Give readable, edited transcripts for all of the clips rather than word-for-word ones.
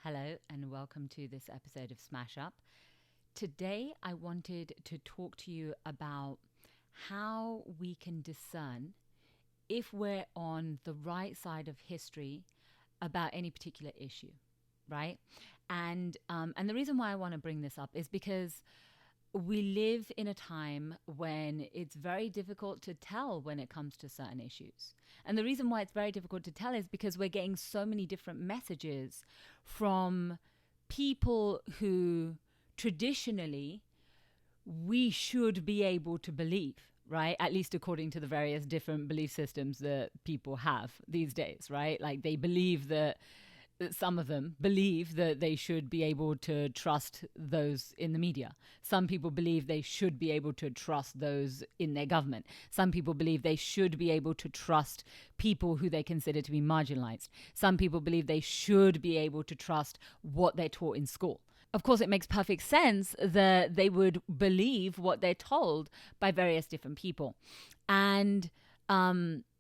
Hello and welcome to this episode of Shmashup. Today I wanted to talk to you about how we can discern if we're on the right side of history about any particular issue, right? And the reason why I want to bring this up is because we live in a time when it's very difficult to tell when it comes to certain issues. And the reason why it's very difficult to tell is because we're getting so many different messages from people who traditionally we should be able to believe, right? At least according to the various different belief systems that people have these days, right? Like they believe that some of them believe that they should be able to trust those in the media. Some people believe they should be able to trust those in their government. Some people believe they should be able to trust people who they consider to be marginalized. Some people believe they should be able to trust what they're taught in school. Of course, it makes perfect sense that they would believe what they're told by various different people. And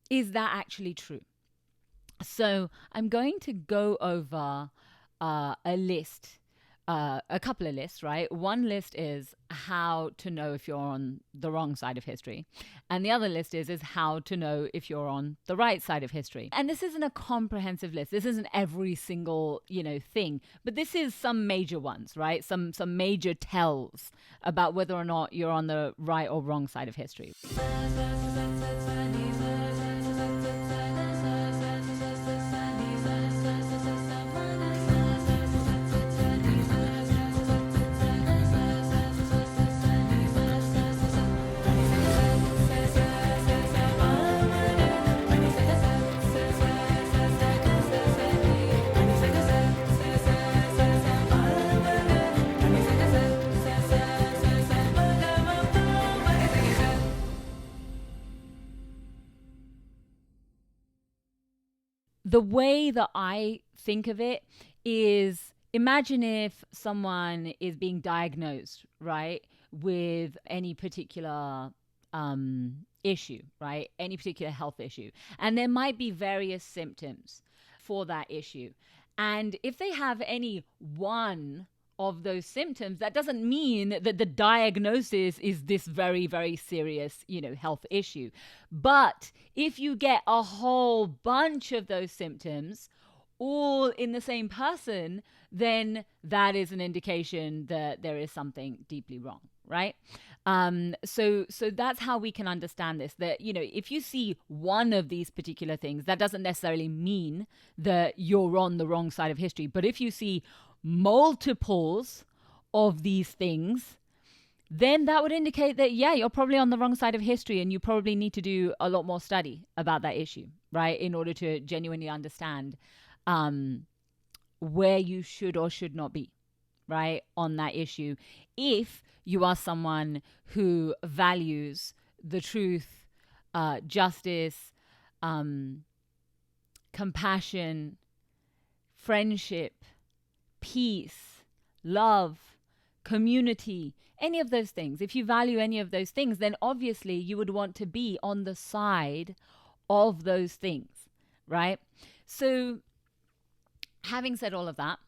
is that actually true? So I'm going to go over a list, a couple of lists, right? One list is how to know if you're on the wrong side of history. And the other list is how to know if you're on the right side of history. And this isn't a comprehensive list. This isn't every single, thing. But this is some major ones, right? Some major tells about whether or not you're on the right or wrong side of history. The way that I think of it is, imagine if someone is being diagnosed, right, with any particular issue, right, any particular health issue. And there might be various symptoms for that issue. And if they have any one of those symptoms, that doesn't mean that the diagnosis is this very, very serious, health issue. But if you get a whole bunch of those symptoms all in the same person, then that is an indication that there is something deeply wrong, right? So that's how we can understand this, that, if you see one of these particular things, that doesn't necessarily mean that you're on the wrong side of history. But if you see multiples of these things, then that would indicate that, you're probably on the wrong side of history and you probably need to do a lot more study about that issue, right? In order to genuinely understand where you should or should not be, right, on that issue. If you are someone who values the truth, justice, compassion, friendship, peace, love, community, any of those things. If you value any of those things, then obviously you would want to be on the side of those things, right? So having said all of that,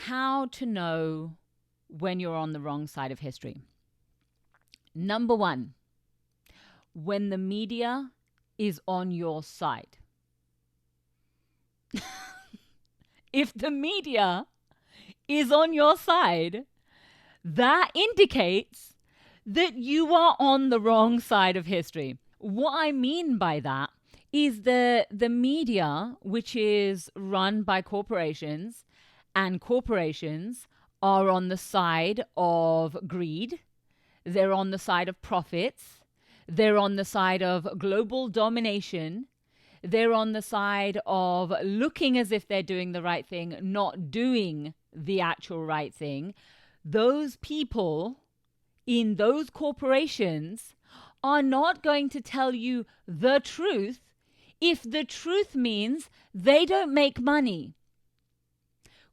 how to know when you're on the wrong side of history? Number one, when the media is on your side. If the media is on your side, that indicates that you are on the wrong side of history. What I mean by that is the media, which is run by corporations, and corporations are on the side of greed. They're on the side of profits. They're on the side of global domination. They're on the side of looking as if they're doing the right thing, not doing the actual right thing. Those people in those corporations are not going to tell you the truth if the truth means they don't make money.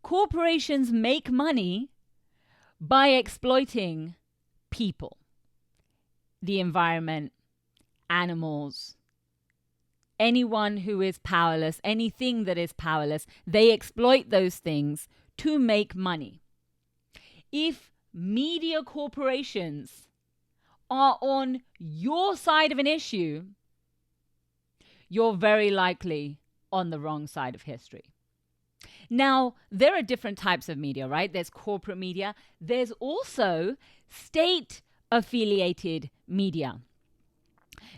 Corporations make money by exploiting people, the environment, animals, anyone who is powerless, anything that is powerless. They exploit those things to make money. If media corporations are on your side of an issue, you're very likely on the wrong side of history. Now, there are different types of media, right? There's corporate media. There's also state-affiliated media.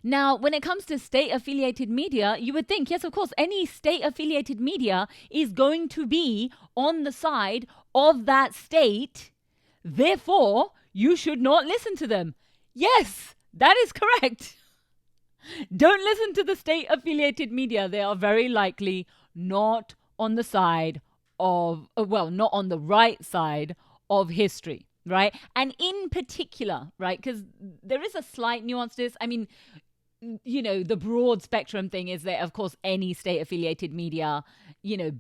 Now, when it comes to state-affiliated media, you would think, yes, of course, any state-affiliated media is going to be on the side of that state. Therefore, you should not listen to them. Yes, that is correct. Don't listen to the state-affiliated media. They are very likely not on the side of, not on the right side of history, right? And in particular, right, because there is a slight nuance to this. I mean, the broad spectrum thing is that, of course, any state-affiliated media,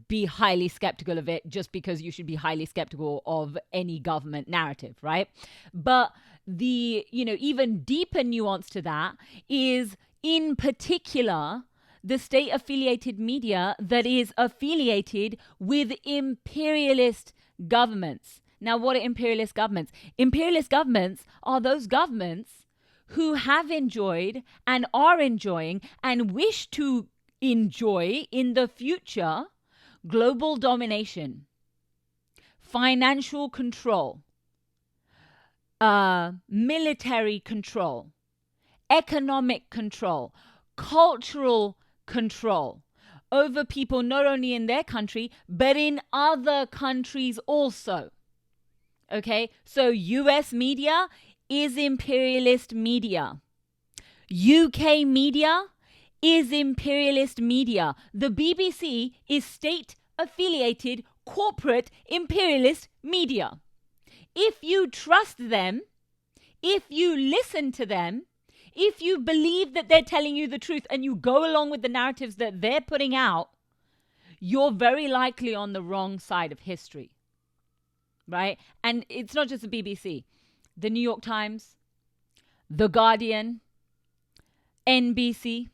be highly skeptical of it just because you should be highly skeptical of any government narrative, right? But the, even deeper nuance to that is, in particular, the state-affiliated media that is affiliated with imperialist governments. Now, what are imperialist governments? Imperialist governments are those governments who have enjoyed and are enjoying and wish to enjoy in the future global domination, financial control, military control, economic control, cultural control over people not only in their country, but in other countries also. Okay, so US media is imperialist media. UK media is imperialist media. The BBC is state-affiliated corporate imperialist media. If you trust them, if you listen to them, if you believe that they're telling you the truth and you go along with the narratives that they're putting out, you're very likely on the wrong side of history, right? And it's not just the BBC. The New York Times, The Guardian, NBC,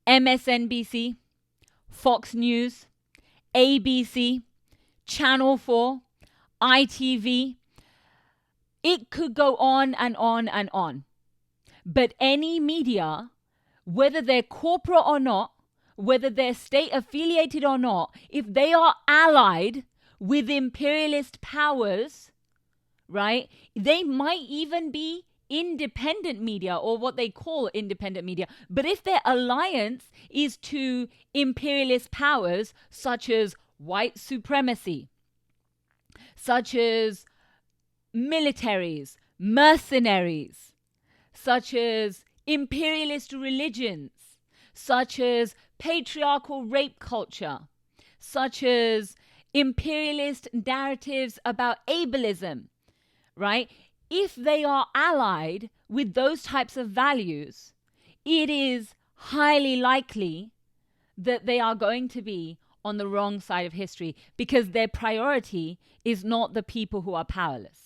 MSNBC, Fox News, ABC, Channel 4, ITV. It could go on and on and on. But any media, whether they're corporate or not, whether they're state affiliated or not, if they are allied with imperialist powers, right, they might even be independent media or what they call independent media. But if their alliance is to imperialist powers such as white supremacy, such as militaries, mercenaries, such as imperialist religions, such as patriarchal rape culture, such as imperialist narratives about ableism, right? If they are allied with those types of values, it is highly likely that they are going to be on the wrong side of history because their priority is not the people who are powerless.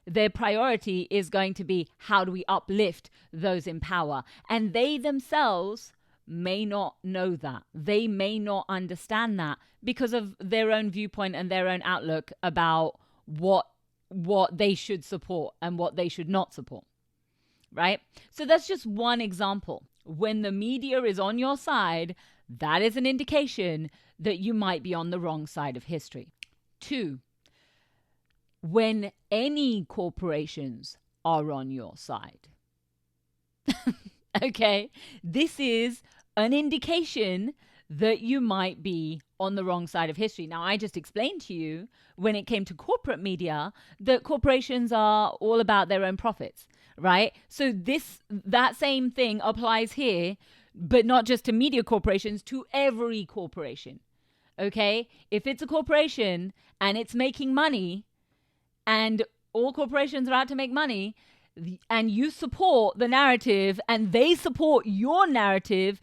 Their priority is going to be how do we uplift those in power? And they themselves may not know that. They may not understand that because of their own viewpoint and their own outlook about what they should support and what they should not support, right? So that's just one example. When the media is on your side, that is an indication that you might be on the wrong side of history. 2, when any corporations are on your side. Okay, this is an indication that you might be on the wrong side of history. Now, I just explained to you when it came to corporate media that corporations are all about their own profits, right? So that same thing applies here, but not just to media corporations, to every corporation. Okay, if it's a corporation and it's making money, and all corporations are out to make money, and you support the narrative and they support your narrative,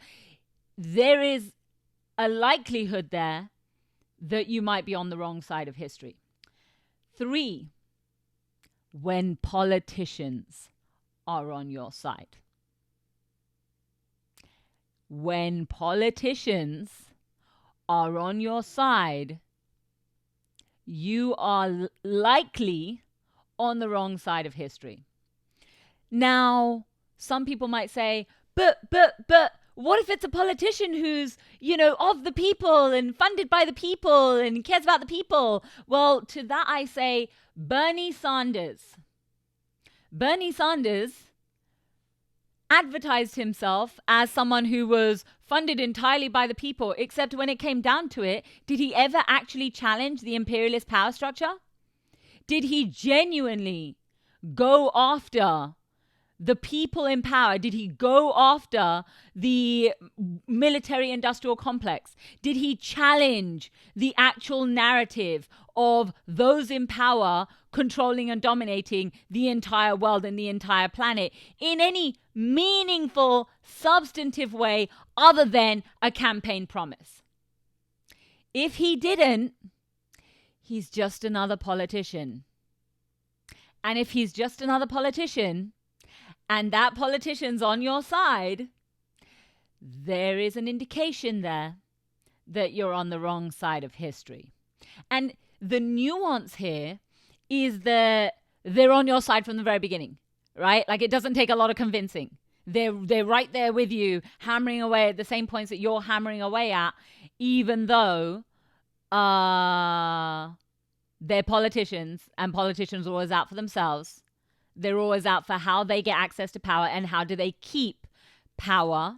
there is a likelihood there that you might be on the wrong side of history. 3, when politicians are on your side. When politicians are on your side, you are likely on the wrong side of history. Now, some people might say, but what if it's a politician who's, of the people and funded by the people and cares about the people? Well, to that I say, Bernie Sanders advertised himself as someone who was funded entirely by the people, except when it came down to it, did he ever actually challenge the imperialist power structure? Did he genuinely go after the people in power? Did he go after the military industrial complex? Did he challenge the actual narrative of those in power controlling and dominating the entire world and the entire planet in any meaningful, substantive way other than a campaign promise? If he didn't, he's just another politician. And if he's just another politician, and that politician's on your side, there is an indication there that you're on the wrong side of history. And the nuance here is that they're on your side from the very beginning, right? Like, it doesn't take a lot of convincing. They're right there with you, hammering away at the same points that you're hammering away at, even though they're politicians, and politicians are always out for themselves. They're always out for how they get access to power and how do they keep power,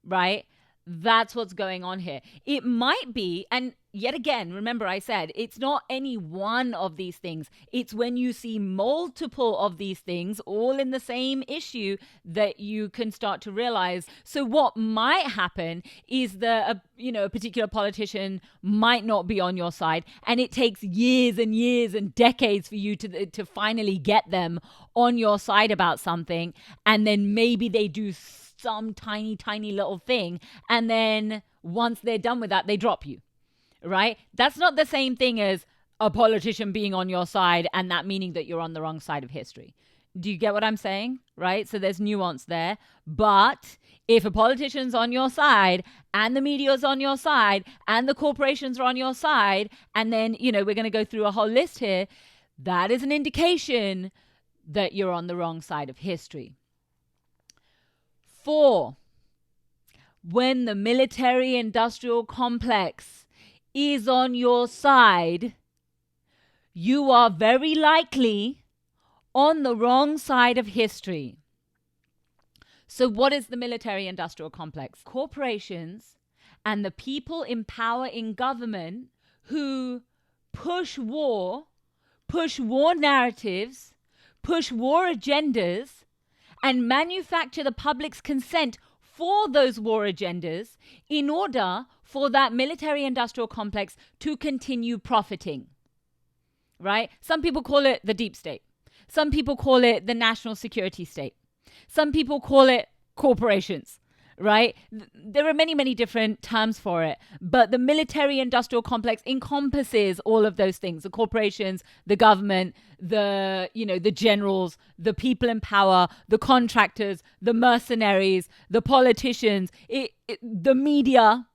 right? That's what's going on here. It might be, and yet again, remember I said, it's not any one of these things. It's when you see multiple of these things all in the same issue that you can start to realize. So what might happen is that a particular politician might not be on your side, and it takes years and years and decades for you to finally get them on your side about something, and then maybe they do some tiny little thing, and then once they're done with that, they drop you, right? That's not the same thing as a politician being on your side and that meaning that you're on the wrong side of history. Do you get what I'm saying? Right? So there's nuance there. But if a politician's on your side and the media's on your side and the corporations are on your side, and then, we're going to go through a whole list here, that is an indication that you're on the wrong side of history. 4, when the military-industrial complex is on your side, you are very likely on the wrong side of history. So what is the military-industrial complex? Corporations and the people in power in government who push war narratives, push war agendas, and manufacture the public's consent for those war agendas in order for that military-industrial complex to continue profiting, right? Some people call it the deep state. Some people call it the national security state. Some people call it corporations, right? There are many different terms for it, but the military-industrial complex encompasses all of those things: the corporations, the government, the generals, the people in power, the contractors, the mercenaries, the politicians, the media,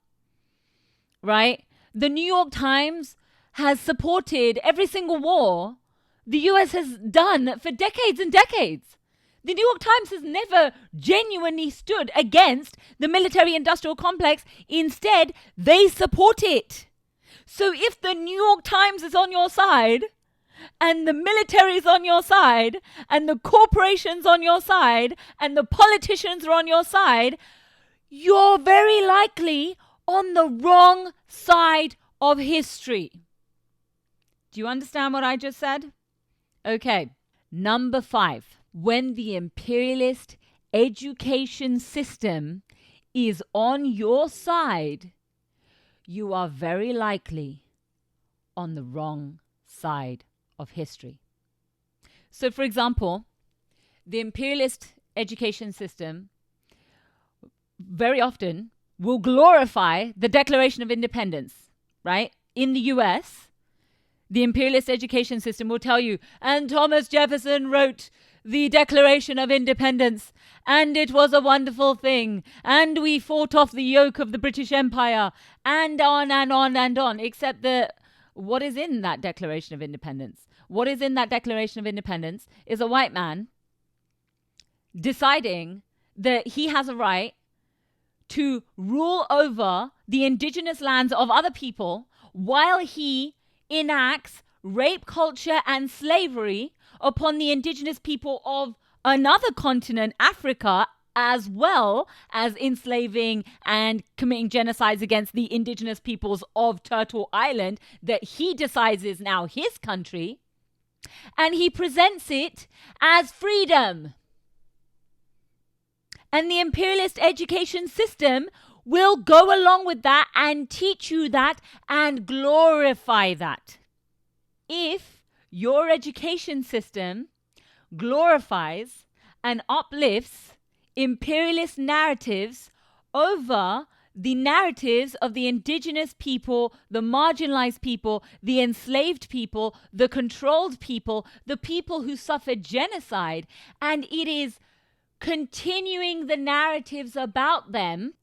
right? The New York Times has supported every single war the US has done for decades and decades. The New York Times has never genuinely stood against the military-industrial complex. Instead, they support it. So if the New York Times is on your side, and the military is on your side, and the corporations on your side, and the politicians are on your side, you're very likely on the wrong side of history. Do you understand what I just said? Okay, number 5. When the imperialist education system is on your side, you are very likely on the wrong side of history. So, for example, the imperialist education system very often will glorify the Declaration of Independence, right? In the US, the imperialist education system will tell you, and Thomas Jefferson wrote the Declaration of Independence, and it was a wonderful thing, and we fought off the yoke of the British Empire, and on and on and on, except that what is in that Declaration of Independence? What is in that Declaration of Independence is a white man deciding that he has a right to rule over the indigenous lands of other people while he enacts rape culture and slavery upon the indigenous people of another continent, Africa, as well as enslaving and committing genocides against the indigenous peoples of Turtle Island that he decides is now his country. And he presents it as freedom. And the imperialist education system will go along with that and teach you that and glorify that. If your education system glorifies and uplifts imperialist narratives over the narratives of the indigenous people, the marginalized people, the enslaved people, the controlled people, the people who suffered genocide, and it is continuing the narratives about them,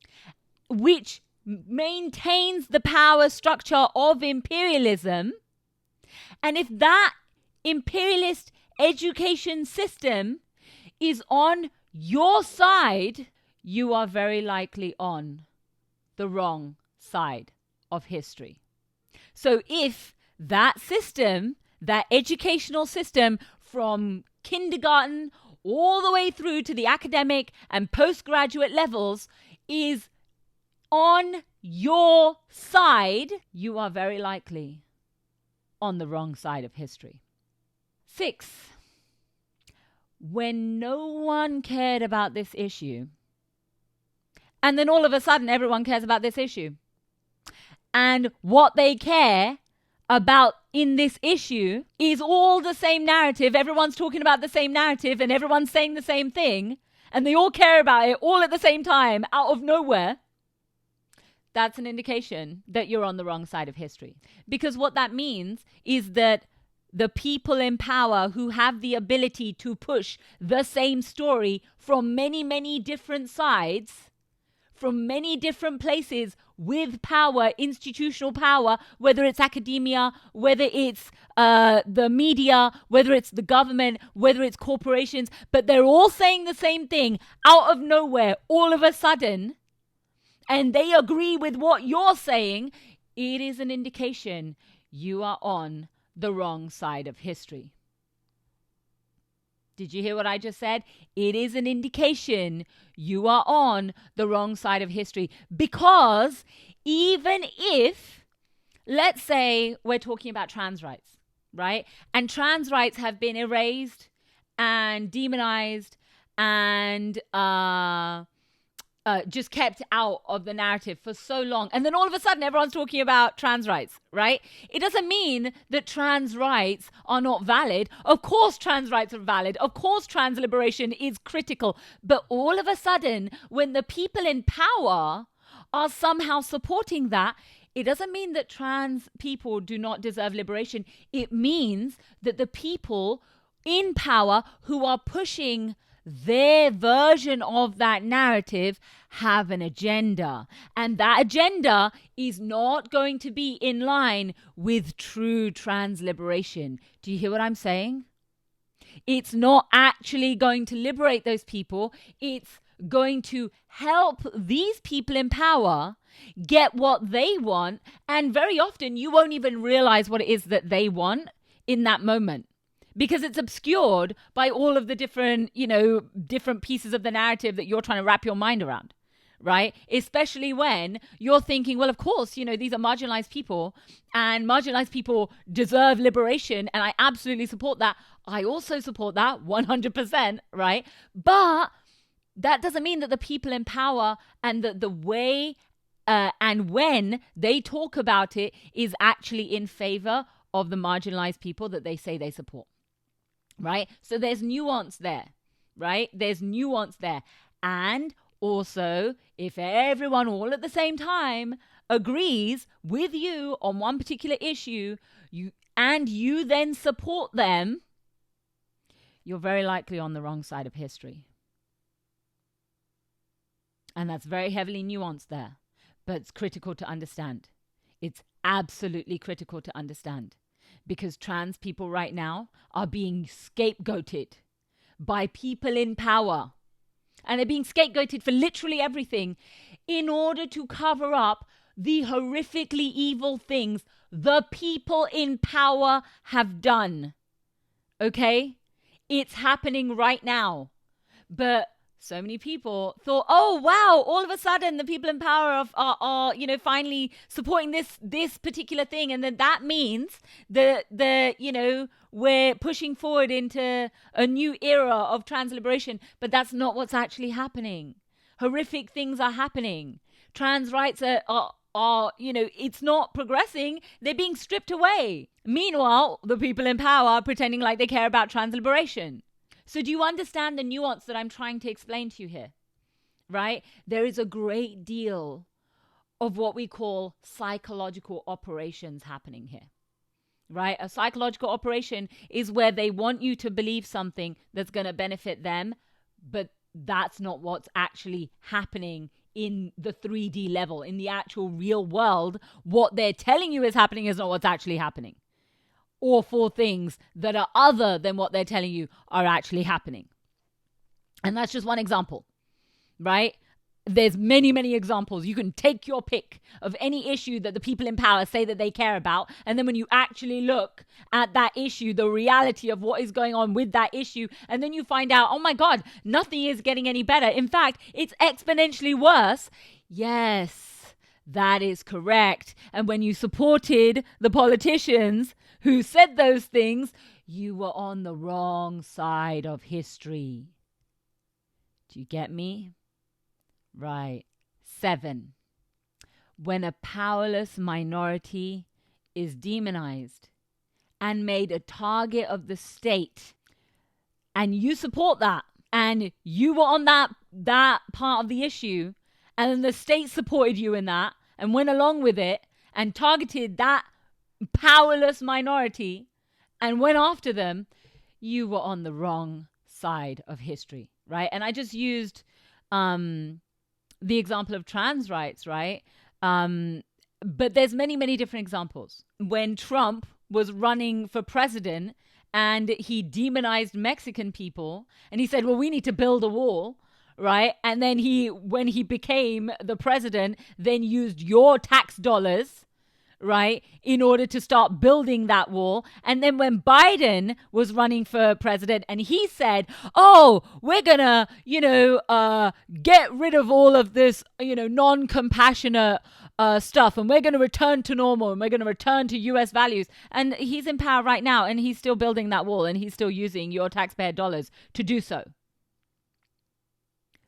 which maintains the power structure of imperialism. And if that imperialist education system is on your side, you are very likely on the wrong side of history. So if that system, that educational system from kindergarten all the way through to the academic and postgraduate levels is on your side, you are very likely on the wrong side of history. 6, when no one cared about this issue, and then all of a sudden everyone cares about this issue, and what they care about in this issue is all the same narrative. Everyone's talking about the same narrative and everyone's saying the same thing, and they all care about it all at the same time out of nowhere. That's an indication that you're on the wrong side of history. Because what that means is that the people in power who have the ability to push the same story from many, many different sides, from many different places with power, institutional power, whether it's academia, whether it's the media, whether it's the government, whether it's corporations, but they're all saying the same thing out of nowhere, all of a sudden, and they agree with what you're saying, it is an indication you are on the wrong side of history. Did you hear what I just said? It is an indication you are on the wrong side of history. Because even if, let's say we're talking about trans rights, right? And trans rights have been erased and demonized and just kept out of the narrative for so long. And then all of a sudden, everyone's talking about trans rights, right? It doesn't mean that trans rights are not valid. Of course, trans rights are valid. Of course, trans liberation is critical. But all of a sudden, when the people in power are somehow supporting that, it doesn't mean that trans people do not deserve liberation. It means that the people in power who are pushing their version of that narrative have an agenda. And that agenda is not going to be in line with true trans liberation. Do you hear what I'm saying? It's not actually going to liberate those people. It's going to help these people in power get what they want. And very often you won't even realize what it is that they want in that moment, because it's obscured by all of the different pieces of the narrative that you're trying to wrap your mind around, right? Especially when you're thinking, well, of course, these are marginalized people and marginalized people deserve liberation. And I absolutely support that. I also support that 100%, right? But that doesn't mean that the people in power and the way and when they talk about it is actually in favor of the marginalized people that they say they support. Right? So there's nuance there, right? There's nuance there. And also, if everyone all at the same time agrees with you on one particular issue, you then support them, you're very likely on the wrong side of history. And that's very heavily nuanced there, but it's critical to understand. It's absolutely critical to understand, because trans people right now are being scapegoated by people in power. And they're being scapegoated for literally everything in order to cover up the horrifically evil things the people in power have done. Okay? It's happening right now. But so many people thought, oh, wow, all of a sudden the people in power are finally supporting this particular thing. And then that means that we're pushing forward into a new era of trans liberation. But that's not what's actually happening. Horrific things are happening. Trans rights are it's not progressing. They're being stripped away. Meanwhile, the people in power are pretending like they care about trans liberation. So do you understand the nuance that I'm trying to explain to you here? Right? There is a great deal of what we call psychological operations happening here. Right? A psychological operation is where they want you to believe something that's going to benefit them, but that's not what's actually happening in the 3D level. In the actual real world, what they're telling you is happening is not what's actually happening. Awful things that are other than what they're telling you are actually happening. And that's just one example, right? There's many, many examples. You can take your pick of any issue that the people in power say that they care about. And then when you actually look at that issue, the reality of what is going on with that issue, and then you find out, oh my God, nothing is getting any better. In fact, it's exponentially worse. Yes, that is correct. And when you supported the politicians who said those things, you were on the wrong side of history. Do you get me? Right. 7. When a powerless minority is demonized and made a target of the state, and you support that, and you were on that part of the issue, and then the state supported you in that and went along with it and targeted that powerless minority and went after them, you were on the wrong side of history, right? And I just used the example of trans rights, right? But there's many, many different examples. When Trump was running for president and he demonized Mexican people and he said, well, we need to build a wall, right? And then when he became the president, then used your tax dollars, right, in order to start building that wall. And then when Biden was running for president and he said, oh, we're gonna, get rid of all of this, non-compassionate stuff, and we're going to return to normal, and we're going to return to US values. And he's in power right now, and he's still building that wall, and he's still using your taxpayer dollars to do so.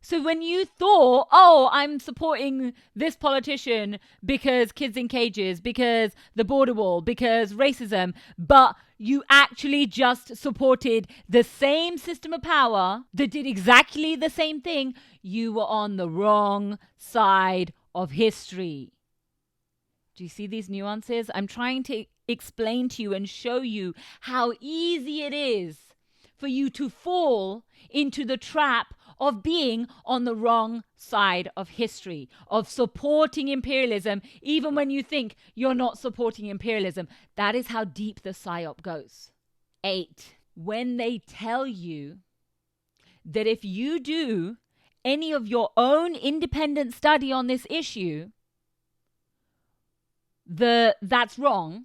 So when you thought, oh, I'm supporting this politician because kids in cages, because the border wall, because racism, but you actually just supported the same system of power that did exactly the same thing, you were on the wrong side of history. Do you see these nuances? I'm trying to explain to you and show you how easy it is for you to fall into the trap of being on the wrong side of history, of supporting imperialism, even when you think you're not supporting imperialism. That is how deep the psyop goes. 8, when they tell you that if you do any of your own independent study on this issue, that's wrong,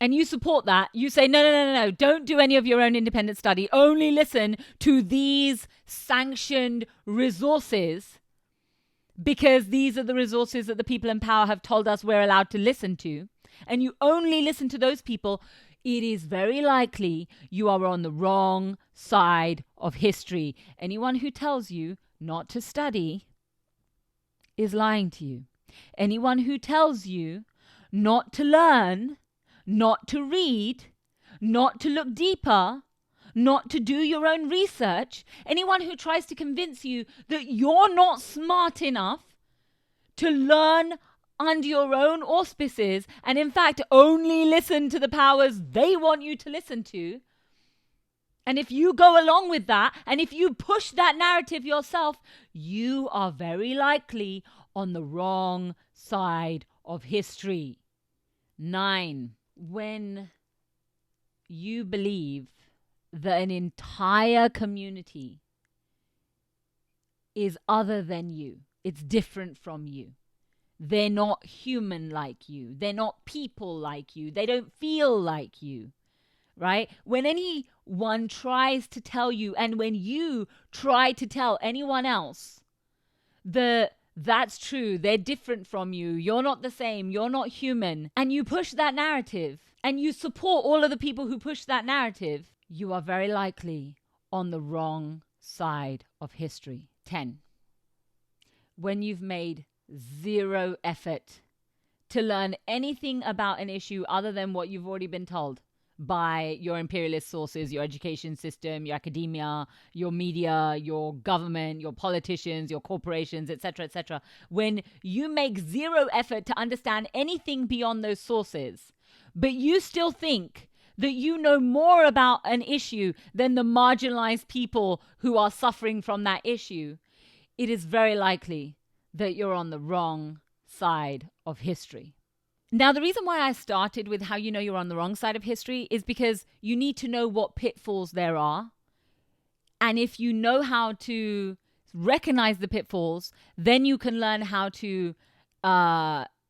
and you support that, you say, no, don't do any of your own independent study. Only listen to these sanctioned resources, because these are the resources that the people in power have told us we're allowed to listen to. And you only listen to those people. It is very likely you are on the wrong side of history. Anyone who tells you not to study is lying to you. Anyone who tells you not to learn, not to read, not to look deeper, not to do your own research, anyone who tries to convince you that you're not smart enough to learn under your own auspices, and in fact only listen to the powers they want you to listen to, and if you go along with that, and if you push that narrative yourself, you are very likely on the wrong side of history. 9, when you believe that an entire community is other than you, it's different from you. They're not human like you. They're not people like you. They don't feel like you, right? When anyone tries to tell you, and when you try to tell anyone else that's true, they're different from you, you're not the same, you're not human, and you push that narrative, and you support all of the people who push that narrative, you are very likely on the wrong side of history. 10, when you've made zero effort to learn anything about an issue other than what you've already been told by your imperialist sources, your education system, your academia, your media, your government, your politicians, your corporations, etc., etc. When you make zero effort to understand anything beyond those sources, but you still think that you know more about an issue than the marginalized people who are suffering from that issue, it is very likely that you're on the wrong side of history. Now, the reason why I started with how you know you're on the wrong side of history is because you need to know what pitfalls there are. And if you know how to recognize the pitfalls, then you can learn how to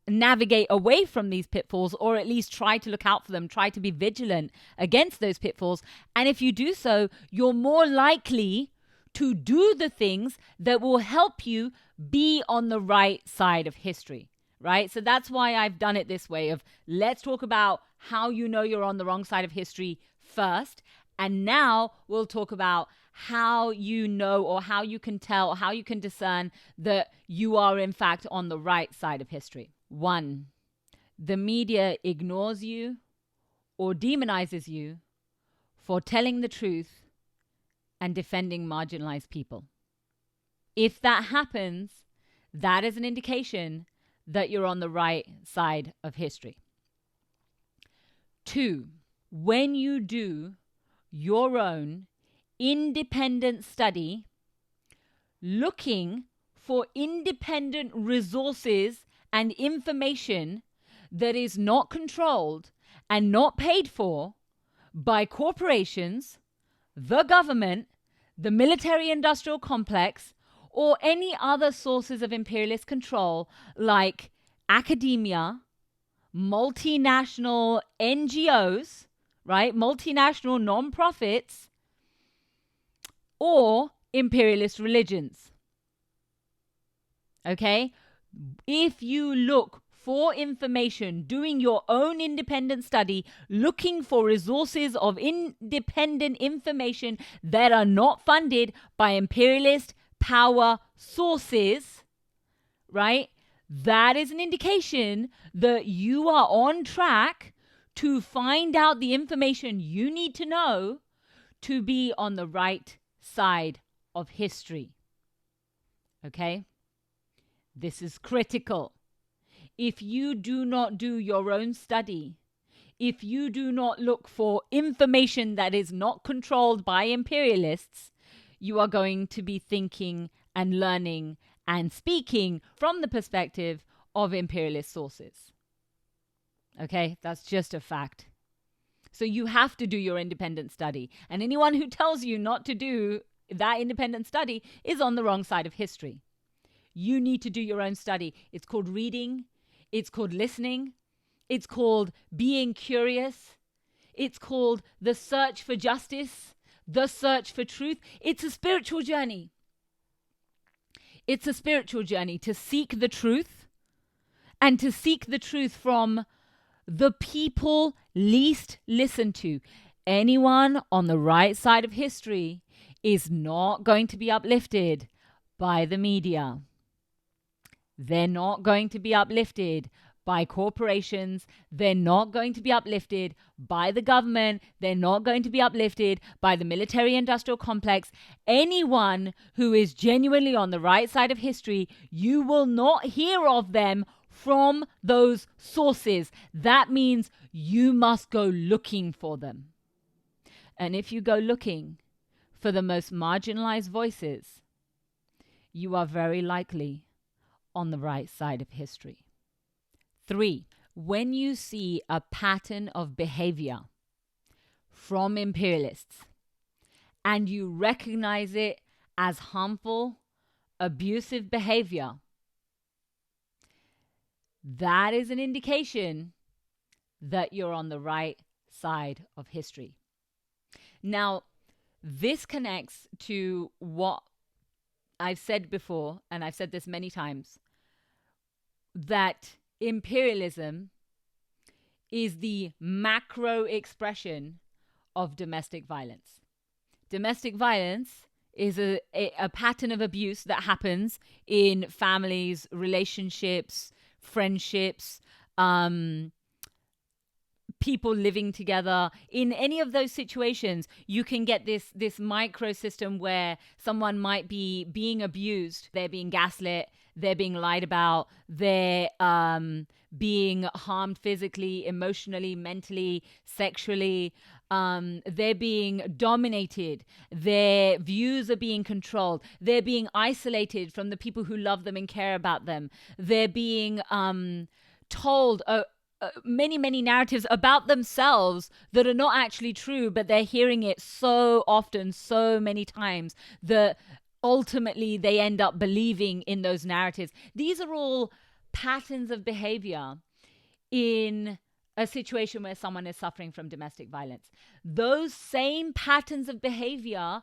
navigate away from these pitfalls, or at least try to look out for them, try to be vigilant against those pitfalls. And if you do so, you're more likely to do the things that will help you be on the right side of history, right? So that's why I've done it this way of, let's talk about how you know you're on the wrong side of history first. And now we'll talk about how you know, or how you can tell, or how you can discern that you are in fact on the right side of history. 1, the media ignores you or demonizes you for telling the truth and defending marginalized people. If that happens, that is an indication that you're on the right side of history. 2, when you do your own independent study, looking for independent resources and information that is not controlled and not paid for by corporations, the government, the military-industrial complex, or any other sources of imperialist control like academia, multinational NGOs, right? Multinational non-profits, or imperialist religions. Okay? If you look for information, doing your own independent study, looking for resources of independent information that are not funded by imperialist power sources, right? That is an indication that you are on track to find out the information you need to know to be on the right side of history. Okay? This is critical. If you do not do your own study, if you do not look for information that is not controlled by imperialists, you are going to be thinking and learning and speaking from the perspective of imperialist sources. Okay, that's just a fact. So you have to do your independent study. And anyone who tells you not to do that independent study is on the wrong side of history. You need to do your own study. It's called reading. It's called listening. It's called being curious. It's called the search for justice, the search for truth. It's a spiritual journey. It's a spiritual journey to seek the truth, and to seek the truth from the people least listened to. Anyone on the right side of history is not going to be uplifted by the media. They're not going to be uplifted by corporations. They're not going to be uplifted by the government. They're not going to be uplifted by the military-industrial complex. Anyone who is genuinely on the right side of history, you will not hear of them from those sources. That means you must go looking for them. And if you go looking for the most marginalized voices, you are very likely on the right side of history. 3, when you see a pattern of behavior from imperialists and you recognize it as harmful, abusive behavior, that is an indication that you're on the right side of history. Now, this connects to what I've said before, and I've said this many times, that imperialism is the macro expression of domestic violence. Domestic violence is a pattern of abuse that happens in families, relationships, friendships, people living together. In any of those situations, you can get this micro system where someone might be being abused, they're being gaslit, they're being lied about, they're being harmed physically, emotionally, mentally, sexually. They're being dominated. Their views are being controlled. They're being isolated from the people who love them and care about them. They're being told many narratives about themselves that are not actually true, but they're hearing it so often, so many times, that ultimately they end up believing in those narratives. These are all patterns of behavior in a situation where someone is suffering from domestic violence. Those same patterns of behavior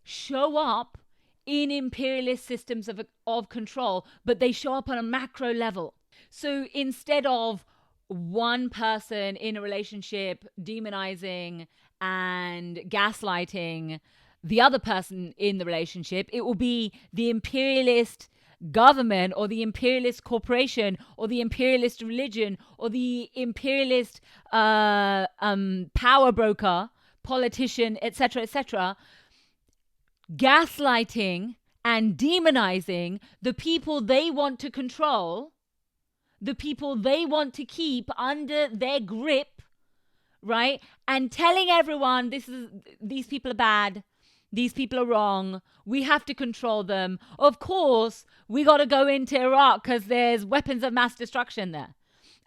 show up in imperialist systems of control, but they show up on a macro level. So instead of one person in a relationship demonizing and gaslighting the other person in the relationship, it will be the imperialist government or the imperialist corporation or the imperialist religion or the imperialist power broker, politician, etc., gaslighting and demonizing the people they want to control, the people they want to keep under their grip, right? And telling everyone these people are bad, these people are wrong, we have to control them. Of course, we got to go into Iraq because there's weapons of mass destruction there.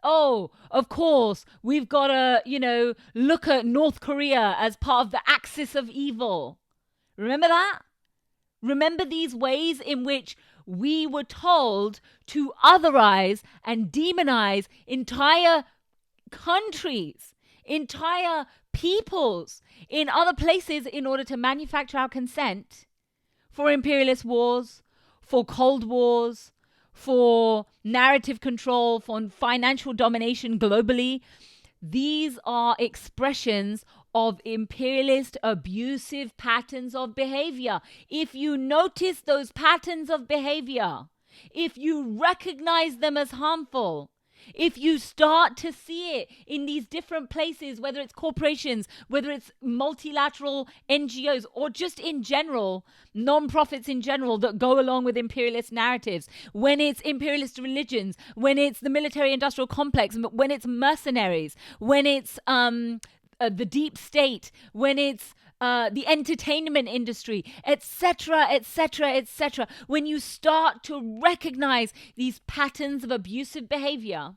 Oh, of course, we've got to, look at North Korea as part of the axis of evil. Remember that? Remember these ways in which we were told to otherize and demonize entire countries, entire peoples in other places in order to manufacture our consent for imperialist wars, for Cold Wars, for narrative control, for financial domination globally. These are expressions of imperialist abusive patterns of behavior. If you notice those patterns of behavior, if you recognize them as harmful, if you start to see it in these different places, whether it's corporations, whether it's multilateral NGOs, or just in general, non-profits in general that go along with imperialist narratives, when it's imperialist religions, when it's the military-industrial complex, when it's mercenaries, when it's the deep state, when it's the entertainment industry, etc., when you start to recognize these patterns of abusive behavior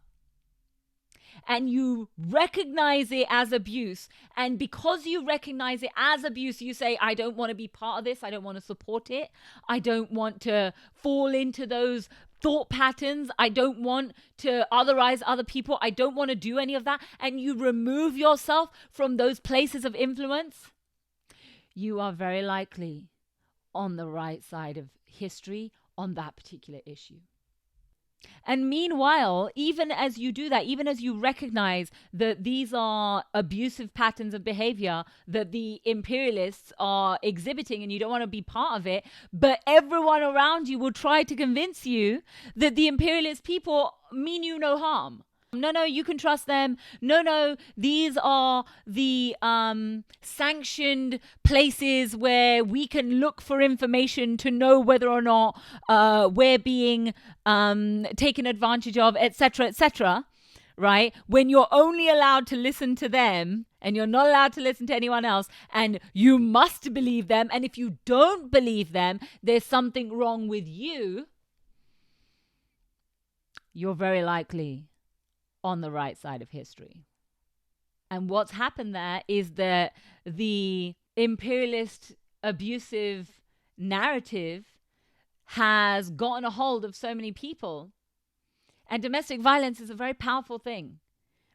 and you recognize it as abuse, and because you recognize it as abuse, you say, I don't want to be part of this, I don't want to support it, I don't want to fall into those thought patterns, I don't want to otherize other people, I don't want to do any of that, and you remove yourself from those places of influence, you are very likely on the right side of history on that particular issue. And meanwhile, even as you do that, even as you recognize that these are abusive patterns of behavior that the imperialists are exhibiting and you don't want to be part of it, but everyone around you will try to convince you that the imperialist people mean you no harm. No, you can trust them. No, these are the sanctioned places where we can look for information to know whether or not we're being taken advantage of, etc., right? When you're only allowed to listen to them and you're not allowed to listen to anyone else, and you must believe them, and if you don't believe them, there's something wrong with you, you're very likely on the right side of history. And what's happened there is that the imperialist abusive narrative has gotten a hold of so many people. And domestic violence is a very powerful thing,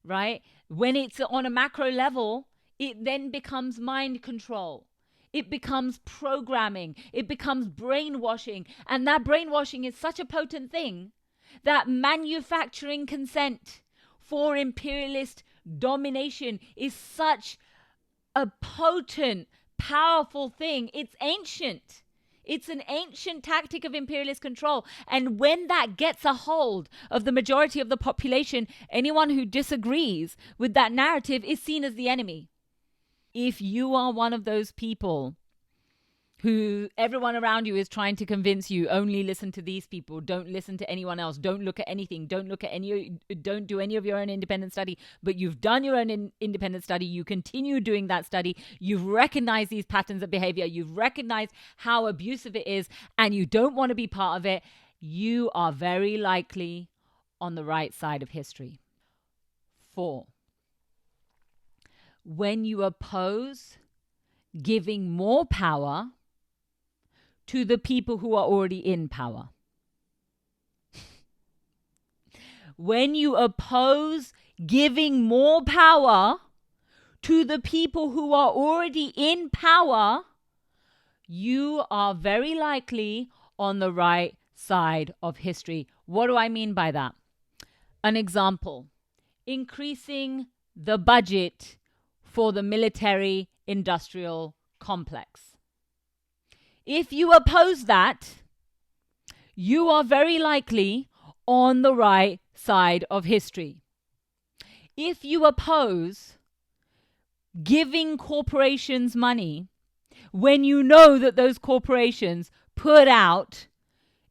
right? When it's on a macro level, it then becomes mind control. It becomes programming. It becomes brainwashing. And that brainwashing is such a potent thing that manufacturing consent for imperialist domination is such a potent, powerful thing. It's ancient. It's an ancient tactic of imperialist control. And when that gets a hold of the majority of the population, anyone who disagrees with that narrative is seen as the enemy. If you are one of those people who everyone around you is trying to convince you, only listen to these people, don't listen to anyone else, don't look at anything, don't do any of your own independent study, but you've done your own independent study, you continue doing that study, you've recognized these patterns of behavior, you've recognized how abusive it is, and you don't want to be part of it, you are very likely on the right side of history. 4, when you oppose giving more power to the people who are already in power. When you oppose giving more power to the people who are already in power, you are very likely on the right side of history. What do I mean by that? An example, increasing the budget for the military-industrial complex. If you oppose that, you are very likely on the right side of history. If you oppose giving corporations money when you know that those corporations put out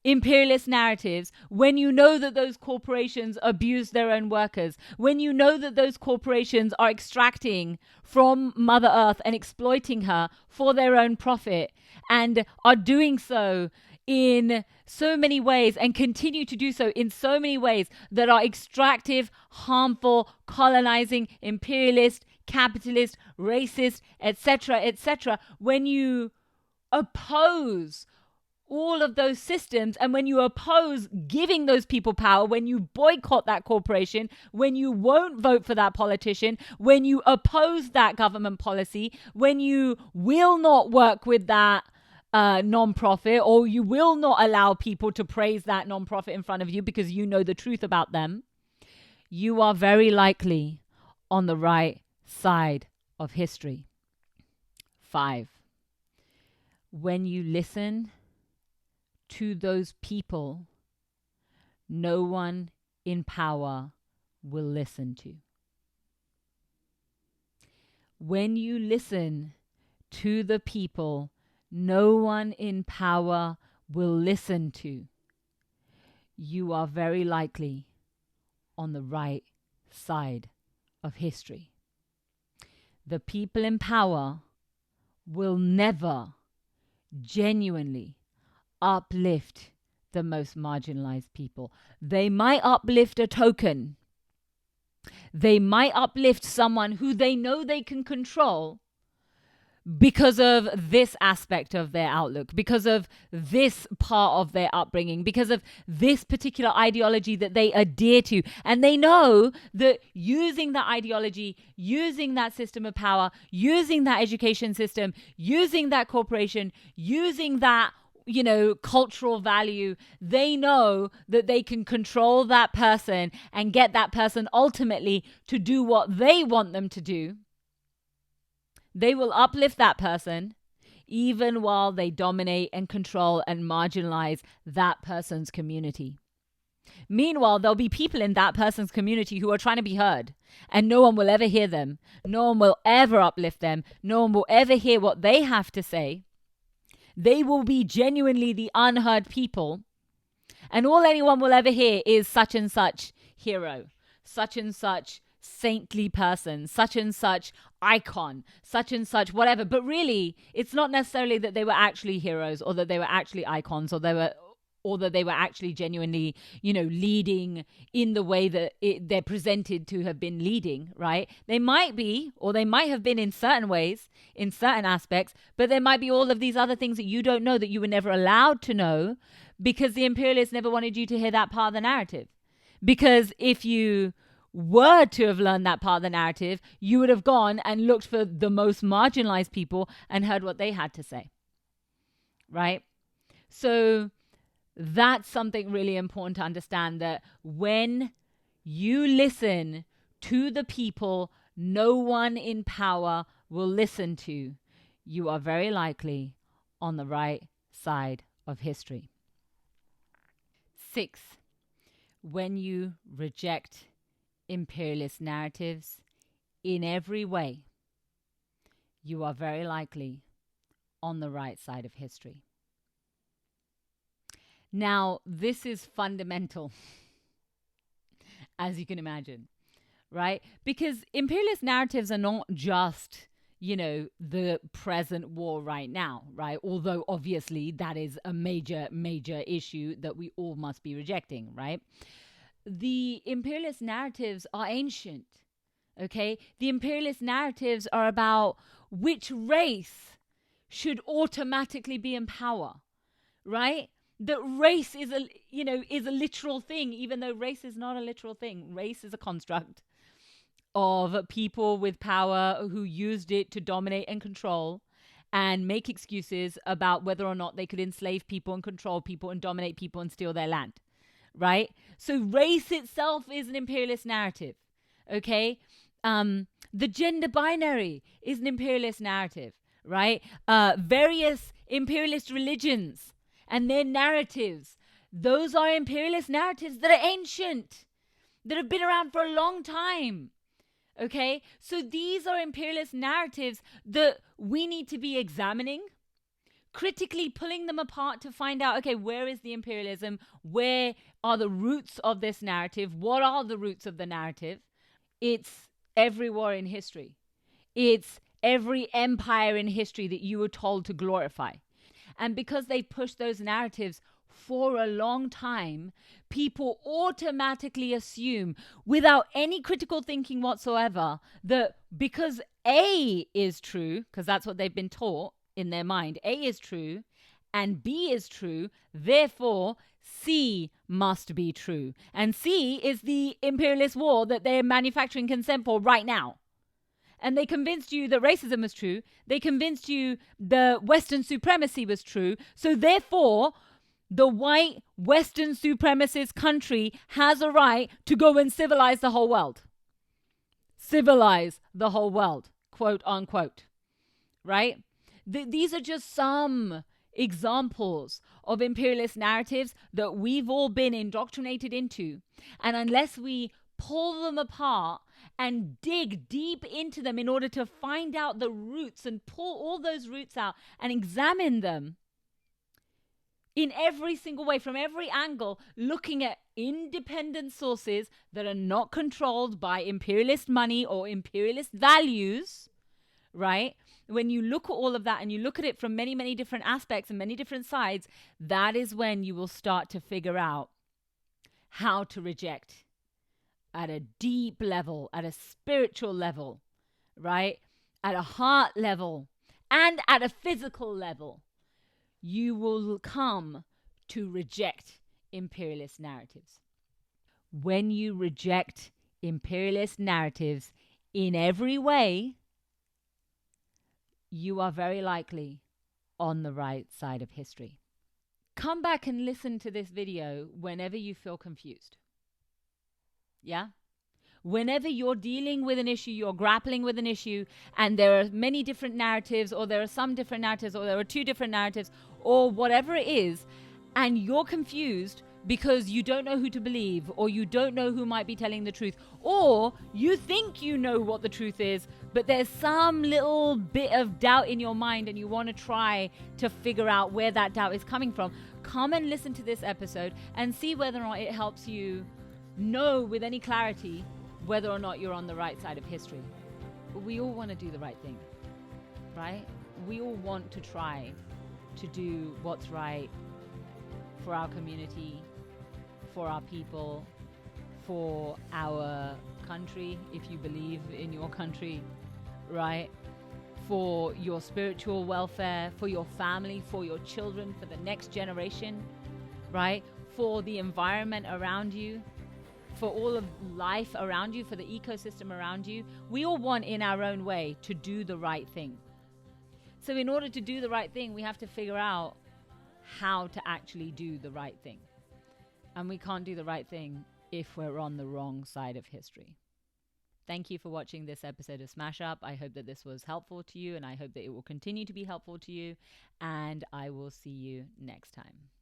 imperialist narratives, when you know that those corporations abuse their own workers, when you know that those corporations are extracting from Mother Earth and exploiting her for their own profit, and are doing so in so many ways and continue to do so in so many ways that are extractive, harmful, colonizing, imperialist, capitalist, racist, etc., when you oppose all of those systems, and when you oppose giving those people power, when you boycott that corporation, when you won't vote for that politician, when you oppose that government policy, when you will not work with that non-profit, or you will not allow people to praise that non-profit in front of you because you know the truth about them, you are very likely on the right side of history. 5, when you listen to those people no one in power will listen to. When you listen to the people no one in power will listen to, you are very likely on the right side of history. The people in power will never genuinely uplift the most marginalized people. They might uplift a token. They might uplift someone who they know they can control because of this aspect of their outlook, because of this part of their upbringing, because of this particular ideology that they adhere to. And they know that using that ideology, using that system of power, using that education system, using that corporation, using that cultural value, they know that they can control that person and get that person ultimately to do what they want them to do. They will uplift that person even while they dominate and control and marginalize that person's community. Meanwhile, there'll be people in that person's community who are trying to be heard, and no one will ever hear them. No one will ever uplift them. No one will ever hear what they have to say. They will be genuinely the unheard people. And all anyone will ever hear is such and such hero, such and such saintly person, such and such icon, such and such whatever. But really, it's not necessarily that they were actually heroes or that they were actually icons or they were or that they were actually genuinely, leading in the way that they're presented to have been leading, right? They might be, or they might have been in certain ways, in certain aspects, but there might be all of these other things that you don't know, that you were never allowed to know, because the imperialists never wanted you to hear that part of the narrative. Because if you were to have learned that part of the narrative, you would have gone and looked for the most marginalized people and heard what they had to say, right? So that's something really important to understand, that when you listen to the people no one in power will listen to, you are very likely on the right side of history. 6, when you reject imperialist narratives in every way, you are very likely on the right side of history. Now, this is fundamental, as you can imagine, right? Because imperialist narratives are not just, the present war right now, right? Although obviously that is a major, major issue that we all must be rejecting, right? The imperialist narratives are ancient, okay? The imperialist narratives are about which race should automatically be in power, right? That race is a literal thing, even though race is not a literal thing. Race is a construct of people with power who used it to dominate and control and make excuses about whether or not they could enslave people and control people and dominate people and steal their land, right? So race itself is an imperialist narrative, okay? The gender binary is an imperialist narrative, right? Various imperialist religions and their narratives, those are imperialist narratives that are ancient, that have been around for a long time. Okay, so these are imperialist narratives that we need to be examining, critically pulling them apart to find out, okay, where is the imperialism? Where are the roots of this narrative? What are the roots of the narrative? It's every war in history. It's every empire in history that you were told to glorify. And because they pushed those narratives for a long time, people automatically assume, without any critical thinking whatsoever, that because A is true, because that's what they've been taught in their mind, A is true and B is true, therefore C must be true. And C is the imperialist war that they're manufacturing consent for right now. And they convinced you that racism was true. They convinced you the Western supremacy was true. So therefore, the white Western supremacist country has a right to go and civilize the whole world. Civilize the whole world, quote unquote, right? These are just some examples of imperialist narratives that we've all been indoctrinated into. And unless we pull them apart and dig deep into them in order to find out the roots and pull all those roots out and examine them in every single way, from every angle, looking at independent sources that are not controlled by imperialist money or imperialist values, right? When you look at all of that and you look at it from many, many different aspects and many different sides, that is when you will start to figure out how to reject at a deep level, at a spiritual level, right? At a heart level and at a physical level. You will come to reject imperialist narratives. When you reject imperialist narratives in every way, you are very likely on the right side of history. Come back and listen to this video whenever you feel confused. Yeah? Whenever you're dealing with an issue, you're grappling with an issue, and there are many different narratives, or there are some different narratives, or there are two different narratives, or whatever it is, and you're confused because you don't know who to believe, or you don't know who might be telling the truth, or you think you know what the truth is, but there's some little bit of doubt in your mind and you want to try to figure out where that doubt is coming from, come and listen to this episode and see whether or not it helps you know with any clarity whether or not you're on the right side of history. But we all want to do the right thing, right? We all want to try to do what's right for our community, for our people, for our country, if you believe in your country, right? For your spiritual welfare, for your family, for your children, for the next generation, right? For the environment around you, for all of life around you, for the ecosystem around you. We all want, in our own way, to do the right thing. So in order to do the right thing, we have to figure out how to actually do the right thing. And we can't do the right thing if we're on the wrong side of history. Thank you for watching this episode of Shmashup. I hope that this was helpful to you, and I hope that it will continue to be helpful to you. And I will see you next time.